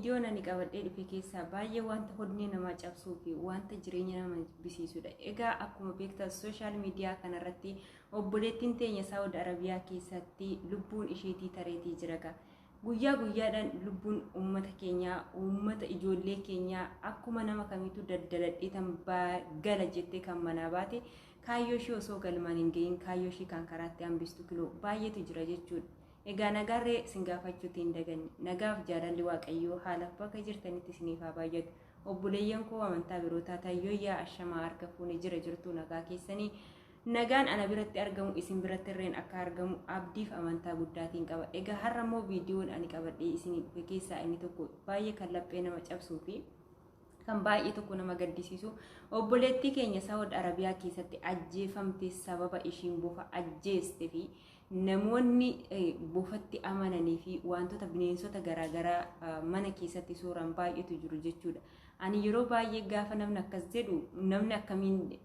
Viidiyoo nani qabadhee dhufe keessaa baay'ee wanta hodnee nama cabsuu fi wanta jireenya nama jibbisiisudha. Egaa akkuma beektan sooshaal miidiyaa kanarratti obboleettiin teenya Saawud Arabiyaa keessatti lubbuun isheetii tareetii jira. Guyyaa guyyaadhaan lubbuun uummata keenyaa, uummata ijoollee keenyaa akkuma nama kamiitu daddaladhee tan gala jettee kan manaa baate kaayyoo ishee osoo galmaan hin gahin kaayyoo ishee kan karaatti hambistu kiloo baay'eetu jira jechuudha. Egaa nagarree singaafachuutti hin daganne nagaaf jaalalli waaqayyoo haala bakka jirtanitti isiniif haa baay'atu. Obboleeyyan koo amantaa birootaa tayyooyyaa ashamaa harka fuunee jira jirtu nagaa keessanii nagaan ana biratti argamu isin biratti irreen akka argamu abdiif amantaa guddaatiin qaba. Egaa har'a immoo viidiyoon ani qabadhee isin dhufe keessaa inni tokko baay'ee kan laphee nama cabsuu fi kan baay'ee tokko nama gaddisiisu obboleettii keenya Saawud Arabiyaa keessatti ajjeefamte sababa ishiin bofa ajjeeste fi namoonni bofatti amananii fi wantoota bineensota garaagaraa mana keessatti suuraan baay'eetu jiru jechuudha. Ani yeroo baay'ee gaafa namni akkas jedhu namni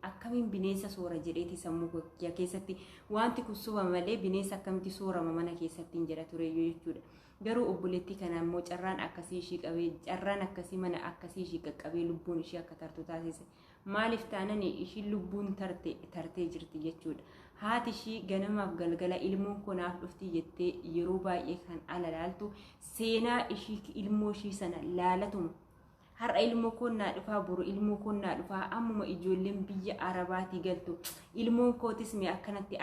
akkamiin bineensa soora jedheeti sammuu keessatti wanti kun suba malee bineensa akkamitti soorama mana keessatti hin jedha ture jechuudha. Garuu obboleettii kana immoo carraan akkasii ishii qabee carraan akkasii mana akkasii ishii qaqqabee lubbuun ishii akka tartu taasise. Maaliif taanani ishii lubbuun tartee jirti jechuudha. Haati ishii ganamaaf galgala ilmoon konaaf dhufti jettee yeroo baay'ee kan ala laaltu seenaa ishii ilmoo ishii sana laalatuma. Har'a ilmoo konnaa dhufaa boru ilmoo konnaa dhufaa ammuma ijoolleen biyya Arabaatii galtu ilmoon kootis mee akkanatti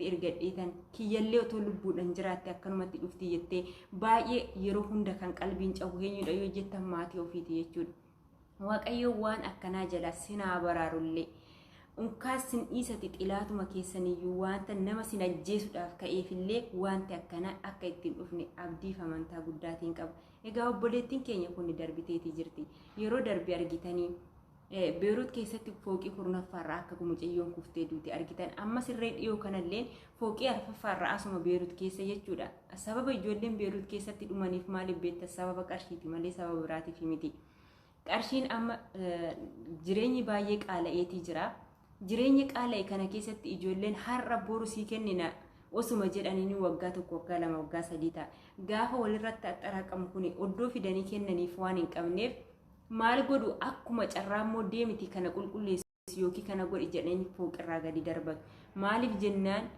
ergadheetan kiyyallee otoo lubbuudhaan jiraatte akkanumatti dhufti jettee baay'ee yeroo hunda kan qalbiin cabu eenyudha yoo jettan maatii ofiiti jechuudha. Waaqayyo waan akkanaa jala sinaa baraarullee unkaas sin dhiisati xilaatuma keessaniyyuu wanta nama sin ajjeesuudhaaf ka'eefillee wanti akkanaa akka ittiin dhufne abdiif amantaa guddaatiin qaba. Egaa obboleettiin keenya kun darbiteetii jirti. Yeroo darbe argitanii Beerut keessatti fooqii kurnaffaarraa akka mucayyoon kuftee duuti argitan. Amma sirree dhiyoo kanallee fooqii arfaffaarraa asuma Beerut keessa jechuudha. Sababa ijoolleen Beerut keessatti dhumaniif maaliif beekta? Sababa qarshiiti malee sababa biraatiif miti. Qarshiin amma jireenyi baay'ee qaala'eetii jira. Jireenya qaala'e kana keessatti ijoolleen har'a boru sii kennina osuma jedhanii waggaa tokko waggaa lama waggaa sadii ta'a. Gaafa walirratti axxaraaqamu kun oddoo fidanii kennaniif waan hin qabneef maal godhu akkuma carraa immoo deemiti kana qulqulleessu yookiin kana godhi jedhanii fooqirraa gadi darbatu. Maaliif jennaan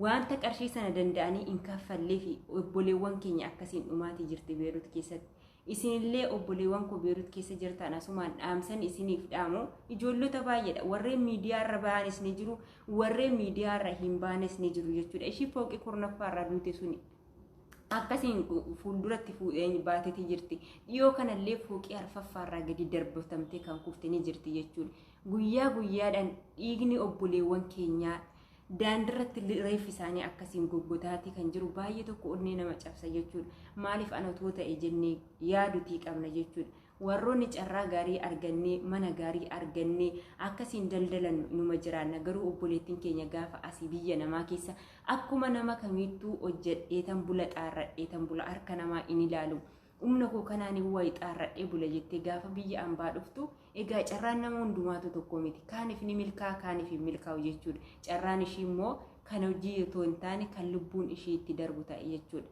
wanta qarshii sana danda'anii hin kaffallee fi obboleewwan keenya akkasiin dhumaatii jirti Beerut keessatti. Isinillee obboleewwan koo Beerut keessa jirtan asumaan dhaamsan isiniif dhaamu ijoollota baay'eedha. Warreen miidiyaa irra ba'anis ni jiru, warreen miidiyaa irra hin baanes ni jiru jechuudha. Ishii fooqii kurnaffaarraa duute suni akkasiin fuulduratti fuudhee baatetii jirti. Dhiyoo kanallee fooqii arfaffaarraa gadi darbatamtee kan kufte ni jirti jechuudha. Guyyaa guyyaadhaan dhiigni obboleewwan keenyaa daandirratti reeffi isaanii akkasiin goggotaatii kan jiru baay'ee tokko onnee nama cabsa jechuudha. Maaliif anatoo ta'e jennee yaadutii qabna jechuudha. Warroonni carraa gaarii argannee mana gaarii argannee akkasiin daldalan numa jiraanna. Garuu obboleettiin keenya gaafa asii biyya namaa keessa akkuma nama kamiittuu hojjedheetan bula xaarradheetan bula harka namaa in ilaalu. Humna koo kanaan wayi xaarradhee bula jettee gaafa biyya ambaa dhuftu egaa carraan nama hundumaatu tokko miti. Kaaniif ni milkaa kaaniif hin milkaa'u jechuudha. Carraan ishii immoo kan hojii otoo hin taane kan lubbuun ishii itti darbu ta'e jechuudha.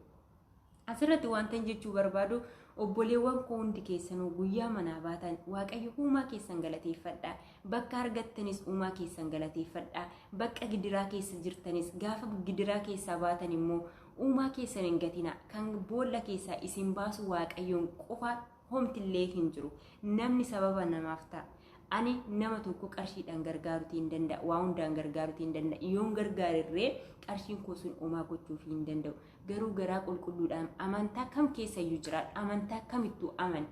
Asirratti wanta jechuu barbaadu obboleewwan koo hundi keessanuu guyyaa manaa baatan waaqayyo uumaa keessan galateeffadhaa. Bakka argattanis uumaa keessan galateeffadhaa. Bakka gidiraa keessa jirtanis gaafa gidiraa keessaa baatan immoo uumaa keessan hin gatina. Kan boolla keessaa isin baasu waaqayyoon qofa homtillee hin jiru. Namni sababa namaaf ta'a. Ani nama tokko qarshiidhaan gargaaruutii hin danda'a. Waa hundaan gargaaruutii hin danda'a. Yoon gargaarirree qarshiin koo sun homaa gochuuf hin danda'u. Garuu garaa qulqulluudhaan amantaa kam keessayyuu jiraadha. Amantaa kamittuu aman.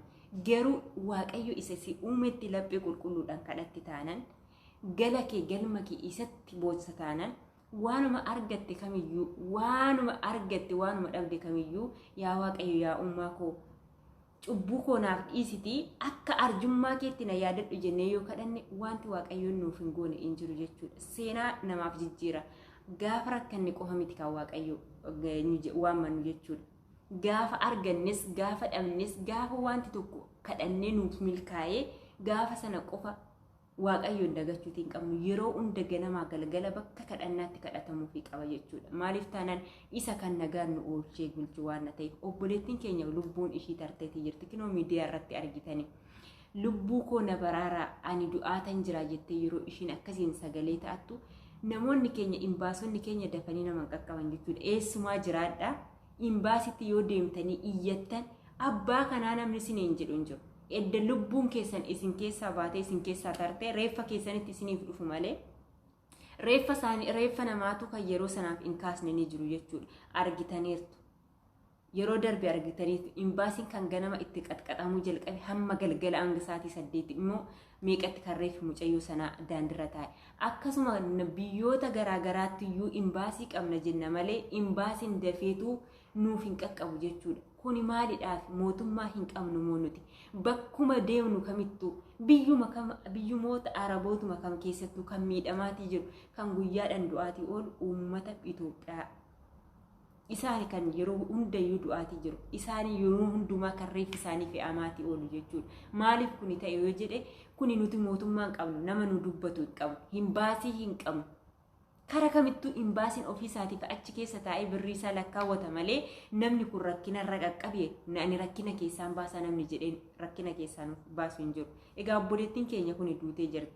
Garuu waaqayyo isa si uumetti laphee qulqulluudhaan kadhatti taanan gala kee galma kee isatti bootsa taanan waanuma argatte kamiyyuu waanuma dhabde kamiyyuu yaa waaqayyo yaa uumaa koo cubbuu koo naaf dhiisitii akka arjummaa keetti na yaadadhu jennee yoo kadhanne wanti waaqayyoon nuuf hin goone hin jiru jechuudha. Seenaa namaaf jijjiira. Gaafa rakkanne qofa miti kan waaqayyo waammannu jechuudha. Gaafa argannes gaafa dhabnes gaafa wanti tokko kadhannee nuuf milkaa'ee gaafa sana qofa waaqayyoon dagachuutii hin qabnu yeroo hunda ganamaa galgala bakka kadhannaatti kadhatamuu fi qaba jechuudha. Maaliif taanaan isa kan nagaan nu oolchee bulchu waan ta'eef obboleettiin keenya lubbuun ishii tarteetii jirti kinoo miidiyaa irratti argitanii. Lubbuu koo na baraaraa ani du'aatan jira jettee yeroo ishiin akkasiin sagalee ta'attu namoonni keenya imbaasonni keenya dafanii nama qaqqaban jechuudha. Eessumaa jiraadha imbaasitti yoo deemtanii iyyattan abbaa kanaa namni isiniin jedhu hin jiru. Edda lubbuun keessan isin keessaa baatee isin keessaa tartee reeffa keessanitti isiniif dhufu malee reeffa namaatu kan yeroo sanaaf hin kaasne ni jiru jechuudha. Argitaniirtu yeroo darbe argitaniirtu imbaasiin kan ganama itti qaxqaxamuu jalqabe hamma galgala hanga sa'aatii 8 immoo meeqatti kan reeffi mucayyoo sanaa daandirra taa'e. Akkasuma biyyoota garaagaraatti iyyuu imbaasii qabna jenna malee imbaasiin dafeetuu nuuf hin qaqqabu jechuudha. Kuni maalidhaaf mootummaa hin qabnu moo nuti bakkuma deemnu kamittuu biyyumoota arabootuma kam keessattuu kan miidhamaatii jiru kan guyyaadhaan du'aatii oolu uummata Itoophiyaa isaani kan yeroo hundayyuu du'aatii jiru isaani yeroo hundumaa kan reeffi isaanii fe'amaatii oolu jechuudha. Maaliif kuni ta'e yoo jedhe kuni nuti mootummaa hin qabnu nama nu dubbatu hin qabnu imbaasii hin qabnu. Kara kamittuu imbaasiin ofii isaatiif achi keessa taa'ee birrii isaa lakkaawwata malee namni kun rakkina irra qaqqabe ani rakkina keessaan baasa namni jedheen rakkina keessaan baasu hin jiru. Egaa obboleettiin keenya kun duutee jirti.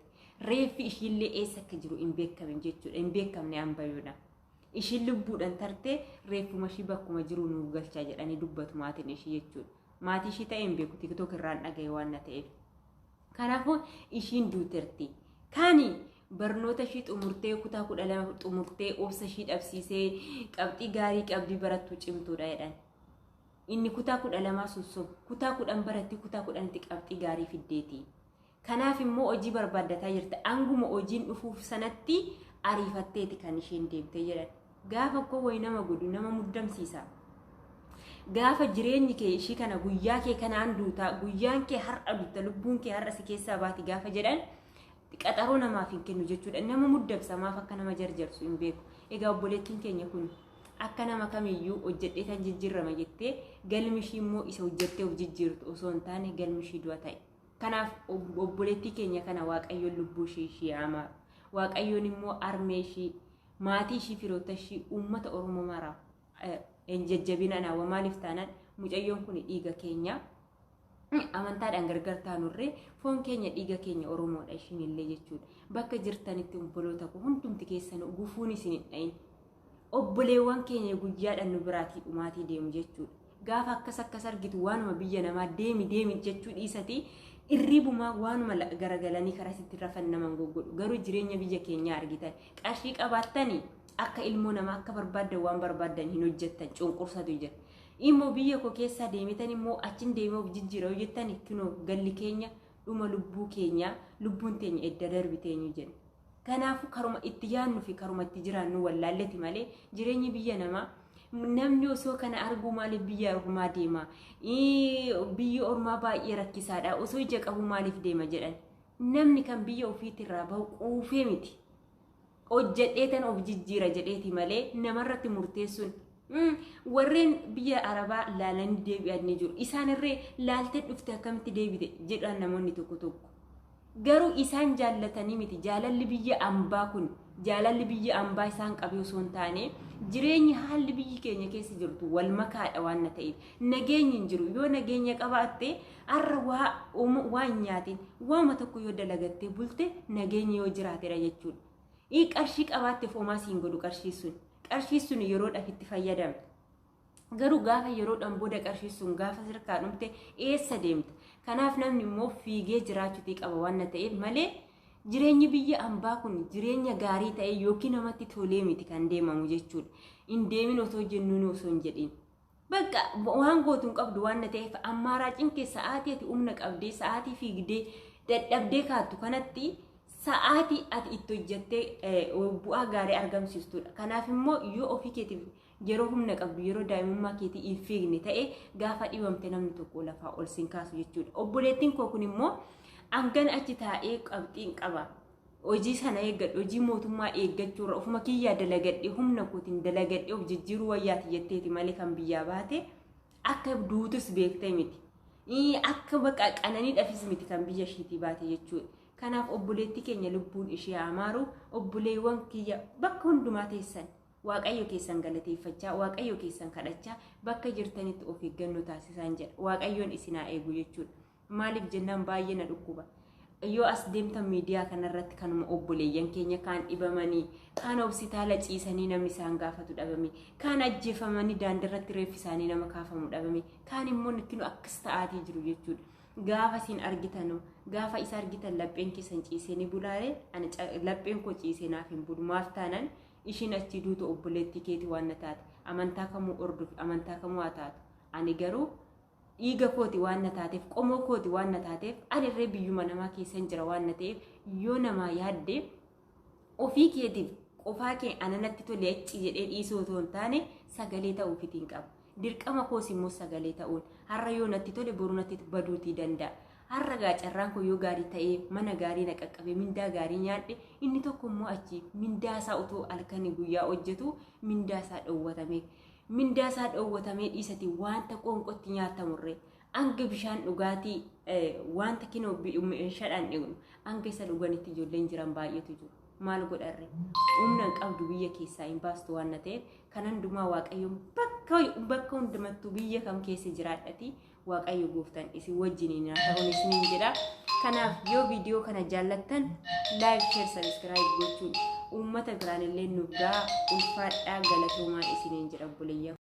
Reeffi ishiillee eessa akka jiru hin beekamin jechuudha. Hin beekamne hanbayuudha. Ishiin lubbuudhaan tartee reeffuma ishii bakkuma jiru nuuf galchaa jedhanii dubbatu maatiin ishii jechuudha. Maatii ishii ta'een beeku TikTok irraan dhagaye waan ta'eef. Kanaafuu ishiin duuterti. Kaani barnoota ishii xumurtee kutaa 12 xumurtee obsa ishii dhabsiisee qabxii gaarii qabdii barattuu cimtuudha jedhan. Inni kutaa 12 sun kutaa 10 baratti kutaa 10tti qabxii gaarii fiddeeti. Kanaaf immoo hojii barbaaddataa jirti. Anguma hojiin dhufuuf sanatti ariifatteeti kan isheen deemtee jedhan. Gaafa koo wayi nama godhu nama muddamsiisa. Gaafa jireenyi kee ishii kana guyyaa kee kanaan duutaa guyyaan kee har'a duuta lubbuun kee har'a si keessaa baati gaafa jedhan qaxaroo namaaf hin kennu jechuudha. Nama muddamsa maaf akka nama jarjarsu hin beeku. Egaa obboleettiin keenya kun akka nama kamiyyuu hojjedhee tan jijjiirama jettee galmi ishii immoo isa hojjettee of jijjiirtu osoo hin taane galmi ishii du'a ta'e. Kanaaf obboleettii keenya kana waaqayyoon lubbuu ishii hamaa. Waaqayyoon immoo armee ishii maatii ishii firoota ishii uummata Oromoo maraaf jajjabina naawwa maaliif taanaan mucayyoon kun dhiiga keenya amantaadhaan gargar taanurree foon keenya dhiiga keenya Oromoodha ishiinillee jechuudha. Bakka jirtanitti obboloota koo hundumti keessan gufuun isin hin dhayin. Obboleewwan keenya guyyaadhaan nu biraatii dhumaatii deemu jechuudha. Gaafa akkas argitu waanuma biyya namaa deemi jechuu dhiisati irribumaa waanuma garagalanii karaa sitti rafan naman goggodhu. Garuu jireenya biyya keenyaa argitan qarshii qabaattanii akka ilmoo namaa akka barbaaddan waan barbaaddan hin hojjettan cunqursatu jira. Immoo biyya koo keessaa deemitan immoo achin deemee of jijjiiruu jettan kinoo galli keenya dhuma lubbuu keenya lubbuun teenya edda darbiteenyu jenna. Kanaafuu karuma itti yaannu fi karuma itti jiraannu wallaalleeti malee jireenyi biyya namaa namni osoo kana arguu maaliif biyya ormaa deema? Biyya ormaa baay'ee rakkisaadha. Osoo ija qabu maaliif deema jedhan. Namni kan biyya ofiitti irraa bahu quufee miti. Hojjedheetan of jijjiira jedheeti malee namarratti murteessuun warreen biyya Arabaa laalanii deebi'an ni jiru. Isaan irree laaltee dhufte akkamitti deebite jedhan namoonni tokko. Garuu isaan jaallatanii miti. Jaalalli biyya ambaa kun jaalalli biyya ambaa isaan qabee osoo hin taane jireenyi haalli biyyi keenya keessa jirtu wal makaadha waan ta'eef nageenyi hin jiru. Yoo nageenya qabaatte har'a waa hin nyaatin waama tokko yoo dalagattee bulte nageenyi yoo jiraatedha jechuudha. Qarshii qabaatte foomaa siin godhu qarshii sun yeroodhaaf itti fayyadamta. Garuu gaafa yeroodhaan booda qarshii sun gaafa sirkaa dhumte eessa deemta? Kanaaf namni immoo fiigee jiraachuutii qaba waan ta'eef malee jireenyi biyya ambaa kun jireenya gaarii ta'e yookiin namatti tolee miti kan deemamu jechuudha. Hin deemin osoo jennuun osoo hin jedhin. Bakka waan gootuun qabdu waan ta'eef ammaaraa cinkee sa'aatii ati humna qabdee sa'aatii fiigdee dadhabdee kaattu kanatti sa'aatii ati itti hojjettee bu'aa gaarii argamsiistudha. Kanaaf immoo yoo ofii keetiif yeroo humna qabdu yeroo daa'imummaa keetii hin fiigne ta'e gaafa dhibamte namni tokko lafaa ol sin kaasu jechuudha. Obboleettiin koo kun immoo hangan achi taa'ee qabxiin qaba. Hojii sana eeggadhu hojii mootummaa eeggachuurra ofuma kiyyaa dalagadhee humna kootiin dalagadhee of jijjiiruu wayyaati jetteeti malee kan biyyaa baate akka duutus beektee miti. Akka bakka qananii dhafis miti kan biyya ishiitii baate jechuudha. kanaaf obboleetti keenya lubbuun ishee amaaru obboleewwan kiyya bakka hundumaa teessan waaqayyo keessan galateeffachaa waaqayyo keessan kadhachaa bakka jirtanitti of eeggannoo taasisan jedha waaqayyoon isinaa eegu jechuudha maaliif jennaan baay'ee na dhukkuba yoo as deemtan miidiyaa kanarratti kanuma obboleeyyan keenya kaan dhibamanii kaan hospitaala ciisanii namni isaan gaafatu dhabame kaan ajjeefamanii daandirratti reeffi isaanii nama kaafamu dhabame kaan immoo nikkinu akkas ta'aatii jiru jechuudha gaafa isin argitan gaafa isa argitan lapheen keessan ciisee ni bulaare ani lapheen koo ciisee naaf hin bulu maaf taanan ishin achi duutu obboleetti keeti waan na taate amantaa kamuu orduuf amantaa kamuu haa taatu ani garuu dhiiga kooti waan na taateef qomoo kooti waan na taateef anirree biyyuma namaa keessan jira waan na ta'eef yoo namaa yaadde ofii keetiif qofaa kee ananatti tole acci jedhee dhiisoo otoo hin taane sagalee ta'uuf itiin qaba dirqama koos immoo sagalee ta'uun har'a yoo natti tole boru natti baduutii danda'a har'a gaacarraan koo yoo gaarii ta'ee mana gaarii na qaqqabe mindaa gaarii nyaadhe inni tokko immoo achi mindaasaa otoo halkanii guyyaa hojjetu mindaasaa dhowwatame mindaasaa dhowwatamee dhiisati wanta qoonqotti nyaatamurre anga bishaan dhugaatii wanta kinoo shadhaan dhignu anga isa dhuganitti ijoolleen jiran baay'eetu jiru maal godharre humna qabdu biyya keessaa hin baastu waan ta'eef kanan dumaa waaqayyoon bakka hundumattuu biyya kam keessa jiraadhati waaqayyo gooftan isin wajjiniin ta'uun isiniin jedha kanaaf yoo viidiyoo kana jaallattan like share subscribe gochuun uummata biraan illee nuuf gaa ulfaadhaa galatoomaa isiniin jedha buleeyyaa